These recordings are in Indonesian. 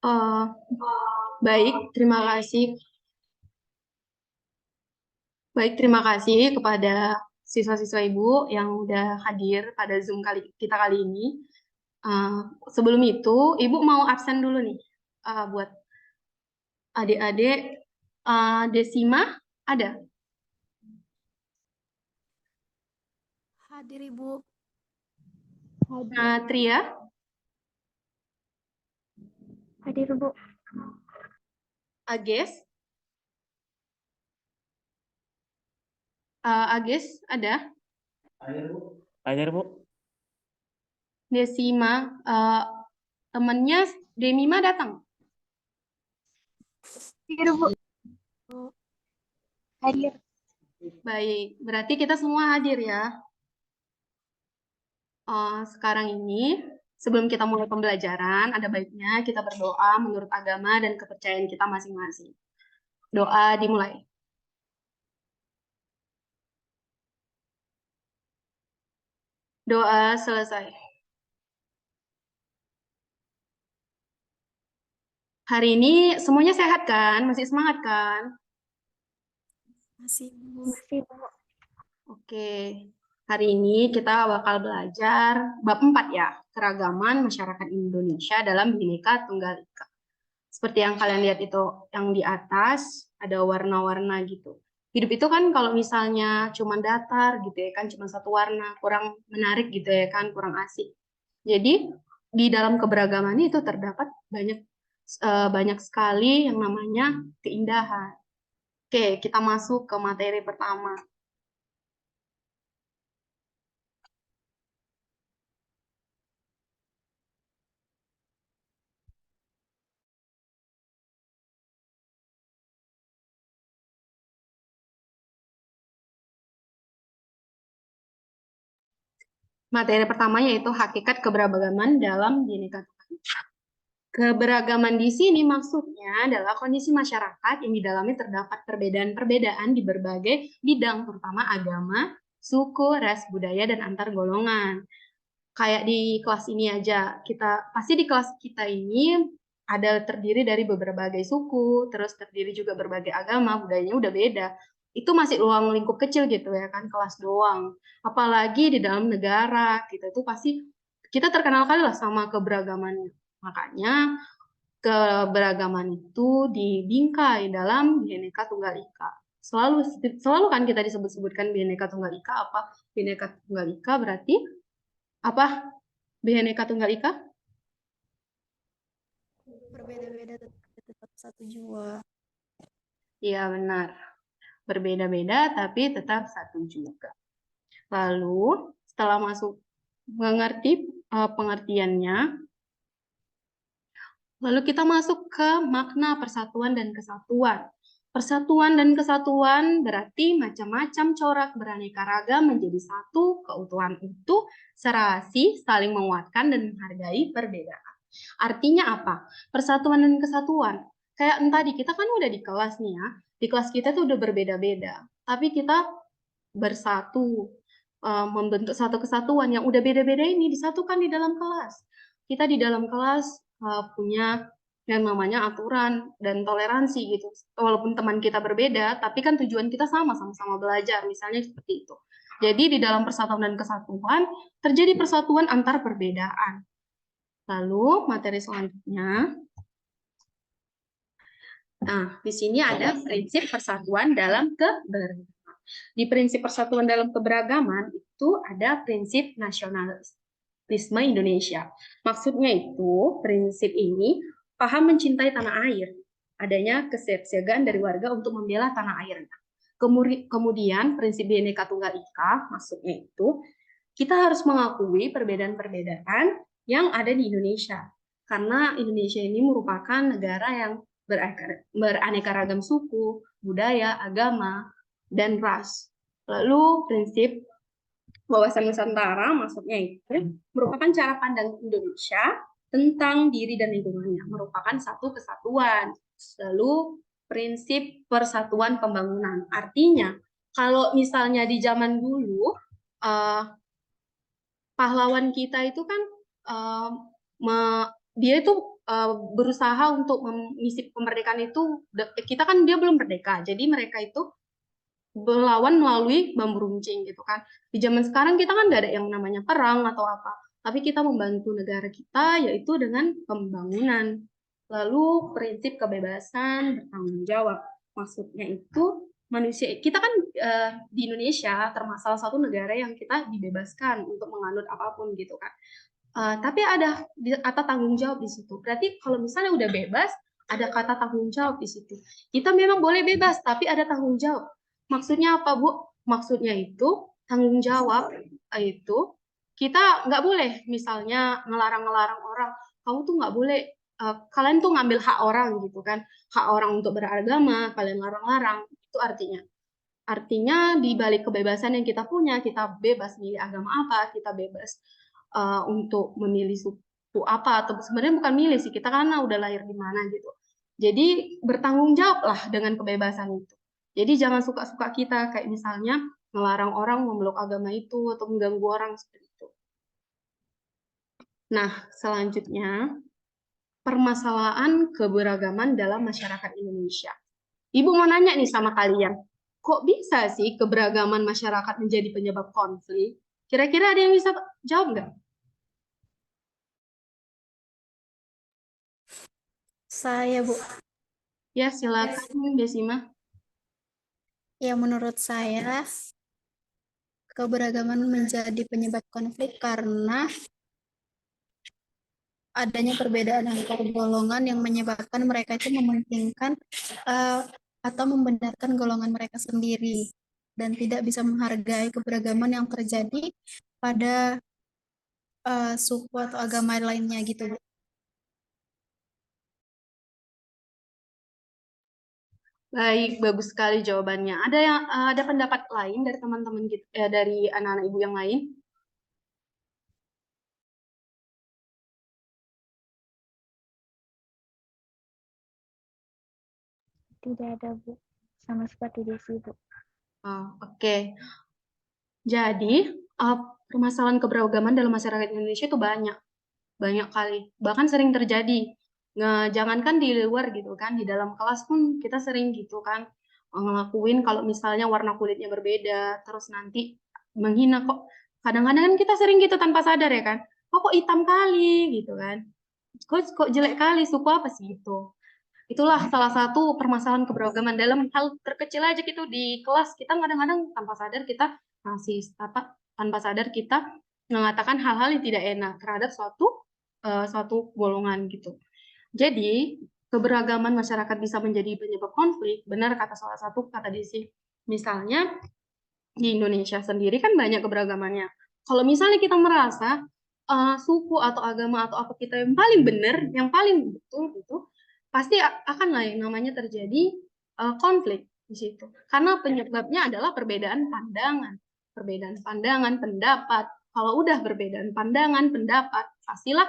Eh, baik, terima kasih. Baik, terima kasih kepada siswa-siswa Ibu yang udah hadir pada Zoom kita kali ini. Eh, sebelum itu, Ibu mau absen dulu nih buat adik-adik. Desima ada? Hadir Ibu. Tria? Hadir Bu. Ages? Ages ada? Hadir Bu. Desima, temennya Demima datang? Hadir Bu. Hadir. Baik, berarti kita semua hadir ya. Sekarang ini, sebelum kita mulai pembelajaran, ada baiknya kita berdoa menurut agama dan kepercayaan kita masing-masing. Doa dimulai. Doa selesai. Hari ini semuanya sehat kan? Masih semangat kan? Masih Bu. Masih Bu. Oke. Hari ini kita bakal belajar bab 4 ya, keragaman masyarakat Indonesia dalam Bhinneka Tunggal Ika. Seperti yang kalian lihat itu, yang di atas ada warna-warna gitu. Hidup itu kan kalau misalnya cuma datar gitu ya kan, cuma satu warna, kurang menarik gitu ya kan, kurang asik. Jadi di dalam keberagaman itu terdapat banyak sekali yang namanya keindahan. Oke, kita masuk ke materi pertama. Materi pertama yaitu hakikat keberagaman dalam Bhinneka Tunggal Ika. Keberagaman di sini maksudnya adalah kondisi masyarakat yang di dalamnya terdapat perbedaan-perbedaan di berbagai bidang, terutama agama, suku, ras, budaya, dan antar golongan. Kayak di kelas ini aja, pasti di kelas kita ini ada terdiri dari beberapa suku, terus terdiri juga berbagai agama, budayanya udah beda. Itu masih ruang lingkup kecil gitu ya kan, kelas doang. Apalagi di dalam negara, kita itu pasti kita terkenal kali lah sama keberagamannya. Makanya keberagaman itu dibingkai dalam Bhinneka Tunggal Ika. Selalu kan kita disebut-sebutkan Bhinneka Tunggal Ika. Apa Bhinneka Tunggal Ika berarti apa? Bhinneka Tunggal Ika? Berbeda-beda tetap satu jua. Iya benar. Berbeda-beda tapi tetap satu juga. Lalu setelah masuk mengerti pengertiannya, lalu kita masuk ke makna persatuan dan kesatuan. Persatuan dan kesatuan berarti macam-macam corak beraneka ragam menjadi satu keutuhan itu serasi, saling menguatkan dan menghargai perbedaan. Artinya apa? Persatuan dan kesatuan. Kayak tadi kita kan udah di kelas nih ya. Di kelas kita tuh udah berbeda-beda, tapi kita bersatu membentuk satu kesatuan yang udah beda-beda ini disatukan di dalam kelas. Kita di dalam kelas punya yang namanya aturan dan toleransi gitu. Walaupun teman kita berbeda, tapi kan tujuan kita sama-sama belajar, misalnya seperti itu. Jadi di dalam persatuan dan kesatuan terjadi persatuan antar perbedaan. Lalu materi selanjutnya. Nah, di sini ada prinsip persatuan dalam keberagaman. Di prinsip persatuan dalam keberagaman itu ada prinsip nasionalisme Indonesia. Maksudnya itu, prinsip ini paham mencintai tanah air, adanya kesiapsiagaan dari warga untuk membela tanah airnya. Kemudian prinsip Bhinneka Tunggal Ika, maksudnya itu kita harus mengakui perbedaan-perbedaan yang ada di Indonesia. Karena Indonesia ini merupakan negara yang beraneka ragam suku, budaya, agama, dan ras. Lalu prinsip wawasan Nusantara maksudnya itu merupakan cara pandang Indonesia tentang diri dan lingkungannya, merupakan satu kesatuan. Lalu prinsip persatuan pembangunan. Artinya kalau misalnya di zaman dulu pahlawan kita itu kan dia itu berusaha untuk mengisi kemerdekaan itu, kita kan dia belum merdeka, jadi mereka itu berlawan melalui bambu runcing gitu kan. Di zaman sekarang kita kan nggak ada yang namanya perang atau apa, tapi kita membantu negara kita yaitu dengan pembangunan. Lalu prinsip kebebasan bertanggung jawab, maksudnya itu manusia kita kan di Indonesia termasuk salah satu negara yang kita dibebaskan untuk menganut apapun gitu kan. Tapi ada kata tanggung jawab di situ. Berarti kalau misalnya udah bebas, ada kata tanggung jawab di situ. Kita memang boleh bebas, tapi ada tanggung jawab. Maksudnya apa, Bu? Maksudnya itu tanggung jawab itu kita nggak boleh misalnya ngelarang-ngelarang orang. Kamu tuh nggak boleh, kalian tuh ngambil hak orang gitu kan. Hak orang untuk beragama, kalian larang-larang. Itu artinya di balik kebebasan yang kita punya, kita bebas milih agama apa, kita bebas untuk memilih suku apa, atau sebenarnya bukan milih sih, kita karena udah lahir di mana gitu. Jadi bertanggung jawab lah dengan kebebasan itu. Jadi jangan suka-suka kita, kayak misalnya melarang orang memeluk agama itu atau mengganggu orang seperti itu. Nah, selanjutnya permasalahan keberagaman dalam masyarakat Indonesia. Ibu mau nanya nih sama kalian, kok bisa sih keberagaman masyarakat menjadi penyebab konflik? Kira-kira ada yang bisa jawab nggak? Saya, Bu. Ya, silakan, Desima. Ya, menurut saya, keberagaman menjadi penyebab konflik karena adanya perbedaan antar golongan yang menyebabkan mereka itu mementingkan atau membenarkan golongan mereka sendiri dan tidak bisa menghargai keberagaman yang terjadi pada suku atau agama lainnya gitu, Bu. Baik, bagus sekali jawabannya. Ada pendapat lain dari teman-teman gitu, dari anak-anak ibu yang lain? Tidak ada, Bu. Sama seperti Desi, Bu. Oh, oke. Jadi, permasalahan keberagaman dalam masyarakat Indonesia itu banyak kali. Bahkan sering terjadi. Jangankan di luar gitu kan, di dalam kelas pun kita sering gitu kan ngelakuin kalau misalnya warna kulitnya berbeda, terus nanti menghina kok. Kadang-kadang kan kita sering gitu tanpa sadar ya kan. Oh, kok hitam kali gitu kan. Kok jelek kali, suku apa sih itu? Itulah salah satu permasalahan keberagaman dalam hal terkecil aja gitu di kelas. Kita kadang-kadang tanpa sadar kita rasis, tanpa sadar kita mengatakan hal-hal yang tidak enak terhadap suatu golongan gitu. Jadi keberagaman masyarakat bisa menjadi penyebab konflik. Benar kata salah satu kata Desi. Misalnya di Indonesia sendiri kan banyak keberagamannya. Kalau misalnya kita merasa suku atau agama atau apa kita yang paling benar, yang paling betul gitu, pasti akan lah yang namanya terjadi konflik di situ. Karena penyebabnya adalah perbedaan pandangan, pendapat. Kalau udah perbedaan pandangan, pendapat, pastilah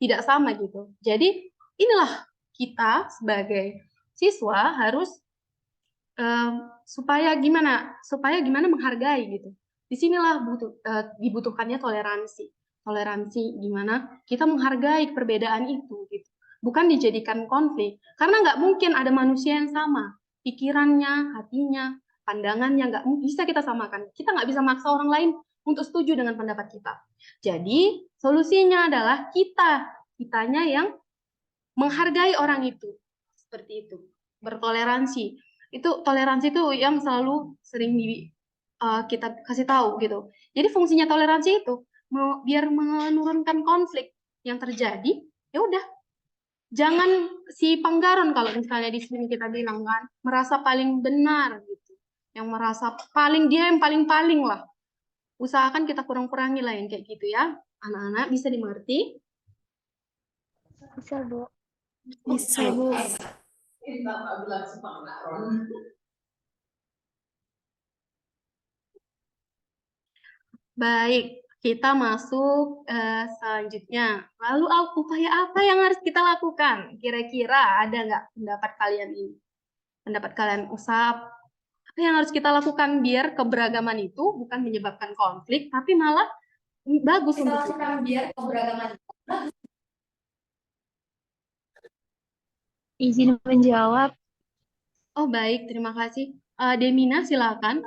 tidak sama gitu. Jadi inilah kita sebagai siswa harus supaya gimana menghargai gitu. Disinilah dibutuhkannya toleransi gimana kita menghargai perbedaan itu gitu, bukan dijadikan konflik, karena nggak mungkin ada manusia yang sama pikirannya, hatinya, pandangannya, nggak bisa kita samakan. Kita nggak bisa maksa orang lain untuk setuju dengan pendapat kita. Jadi solusinya adalah kitanya yang menghargai orang itu, seperti itu, bertoleransi. Itu toleransi itu yang selalu sering kita kasih tahu gitu. Jadi fungsinya toleransi itu biar menurunkan konflik yang terjadi. Ya udah, jangan si panggaron kalau misalnya di sini kita bilang kan merasa paling benar gitu, yang merasa dia yang paling lah. Usahakan kita kurang-kurangi lah yang kayak gitu ya, anak-anak, bisa dimengerti? Bisa, Bu. Bisa, Bu. Baik, kita masuk selanjutnya. Lalu upaya apa yang harus kita lakukan? Kira-kira ada nggak pendapat kalian ini? Pendapat kalian usap. Apa yang harus kita lakukan biar keberagaman itu bukan menyebabkan konflik, tapi malah bagus untuk kita? Biar keberagaman Izin menjawab. Oh, baik, terima kasih. Demina, silakan.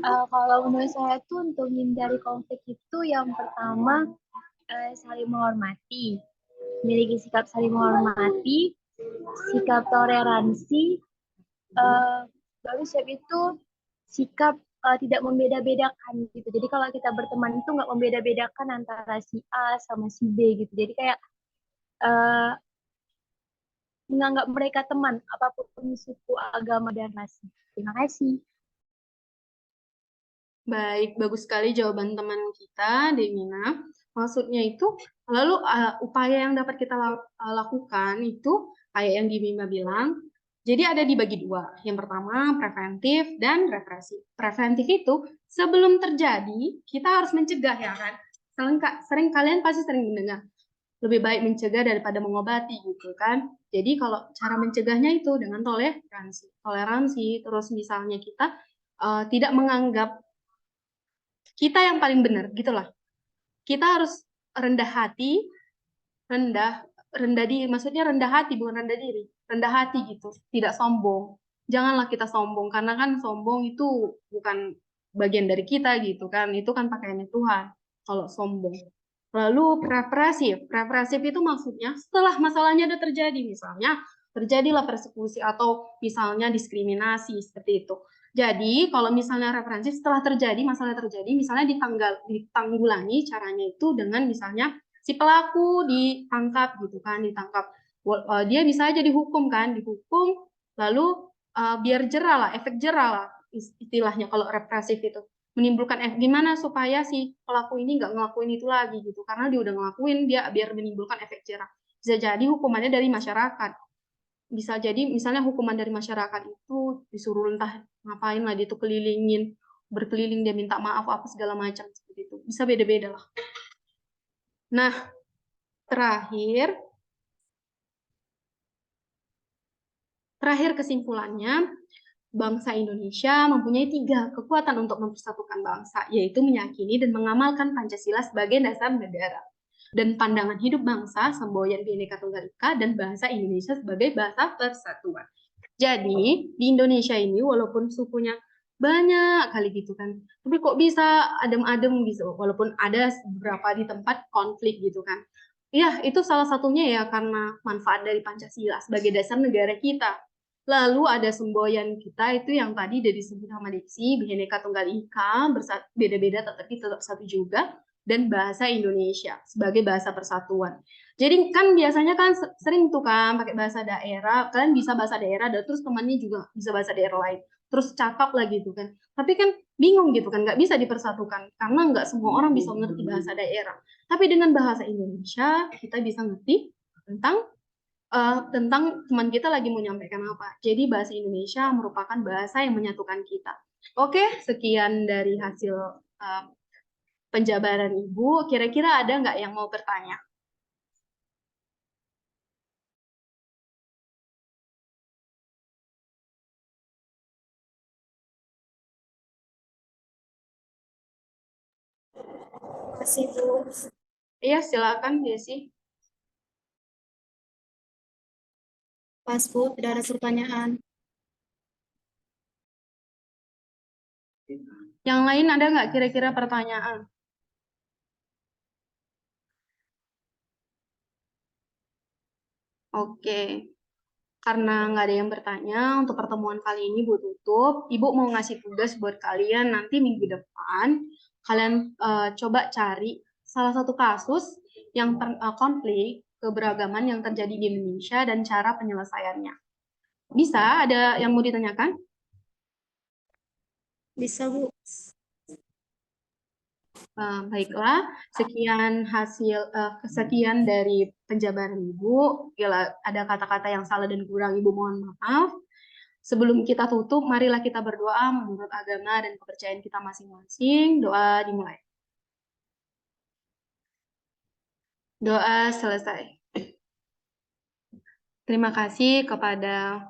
Kalau menurut saya tuh untuk menghindari konflik itu yang pertama saling menghormati, memiliki sikap saling menghormati, sikap toleransi, lalu siap itu sikap tidak membeda-bedakan gitu. Jadi kalau kita berteman itu nggak membeda-bedakan antara si A sama si B gitu. Jadi kayak uh, menganggap mereka teman apapun suku, agama dan ras. Terima kasih. Baik, bagus sekali jawaban teman kita, Demina. Maksudnya itu, lalu upaya yang dapat kita lakukan itu, kayak yang Bima bilang, jadi ada dibagi dua. Yang pertama, preventif dan represif. Preventif itu, sebelum terjadi, kita harus mencegah, ya kan? Sering kalian pasti sering mendengar, lebih baik mencegah daripada mengobati, gitu kan? Jadi kalau cara mencegahnya itu dengan toleransi, terus misalnya kita tidak menganggap kita yang paling benar, gitulah. Kita harus rendah hati, rendah diri, maksudnya rendah hati bukan rendah diri, rendah hati gitu, tidak sombong. Janganlah kita sombong karena kan sombong itu bukan bagian dari kita gitu kan, itu kan pakaiannya Tuhan kalau sombong. Lalu represif itu maksudnya setelah masalahnya udah terjadi, misalnya terjadilah persekusi atau misalnya diskriminasi seperti itu. Jadi kalau misalnya represif setelah terjadi, masalah terjadi, misalnya ditanggulangi caranya itu dengan misalnya si pelaku ditangkap gitu kan, ditangkap. Dia bisa aja dihukum kan, dihukum lalu biar jerah lah, efek jerah lah istilahnya kalau represif itu. Menimbulkan gimana supaya si pelaku ini nggak ngelakuin itu lagi gitu, karena dia udah ngelakuin, dia biar menimbulkan efek jerah. Bisa jadi hukumannya dari masyarakat, bisa jadi misalnya hukuman dari masyarakat itu disuruh entah ngapain lah, dia tuh berkeliling dia minta maaf apa segala macam seperti itu, bisa beda-beda lah. Nah, terakhir kesimpulannya, bangsa Indonesia mempunyai 3 kekuatan untuk mempersatukan bangsa, yaitu meyakini dan mengamalkan Pancasila sebagai dasar negara, dan pandangan hidup bangsa, semboyan Bhinneka Tunggal Ika, dan bahasa Indonesia sebagai bahasa persatuan. Jadi, di Indonesia ini walaupun sukunya banyak kali gitu kan, tapi kok bisa adem-adem gitu, walaupun ada beberapa di tempat konflik gitu kan. Ya, itu salah satunya ya karena manfaat dari Pancasila sebagai dasar negara kita. Lalu ada semboyan kita itu yang tadi dari disebut sama Diksi, Bhinneka Tunggal Ika, beda-beda tetapi tetap satu juga, dan bahasa Indonesia sebagai bahasa persatuan. Jadi kan biasanya kan sering tuh kan pakai bahasa daerah, kalian bisa bahasa daerah, dan terus temannya juga bisa bahasa daerah lain, terus cakap lagi gitu kan. Tapi kan bingung gitu kan, nggak bisa dipersatukan karena nggak semua orang bisa mengerti bahasa daerah. Tapi dengan bahasa Indonesia kita bisa ngerti tentang teman kita lagi mau nyampaikan apa. Jadi bahasa Indonesia merupakan bahasa yang menyatukan kita. Oke, sekian dari hasil penjabaran Ibu. Kira-kira ada nggak yang mau bertanya? Terima kasih, Bu. Iya, silakan Desi. Pas, Bu, tidak ada pertanyaan. Yang lain ada nggak kira-kira pertanyaan? Oke, karena nggak ada yang bertanya, untuk pertemuan kali ini Bu tutup. Ibu mau ngasih tugas buat kalian nanti minggu depan. Kalian coba cari salah satu kasus yang konflik keberagaman yang terjadi di Indonesia dan cara penyelesaiannya. Bisa? Ada yang mau ditanyakan? Bisa, Bu. Baiklah, sekian dari penjabaran Ibu. Bila ada kata-kata yang salah dan kurang, Ibu mohon maaf. Sebelum kita tutup, marilah kita berdoa menurut agama dan kepercayaan kita masing-masing. Doa dimulai. Doa selesai. Terima kasih kepada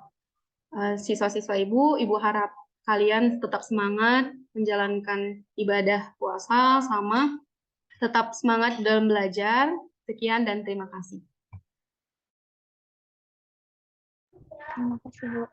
siswa-siswa Ibu. Ibu harap kalian tetap semangat menjalankan ibadah puasa, sama tetap semangat dalam belajar. Sekian dan terima kasih. Terima kasih, Bu.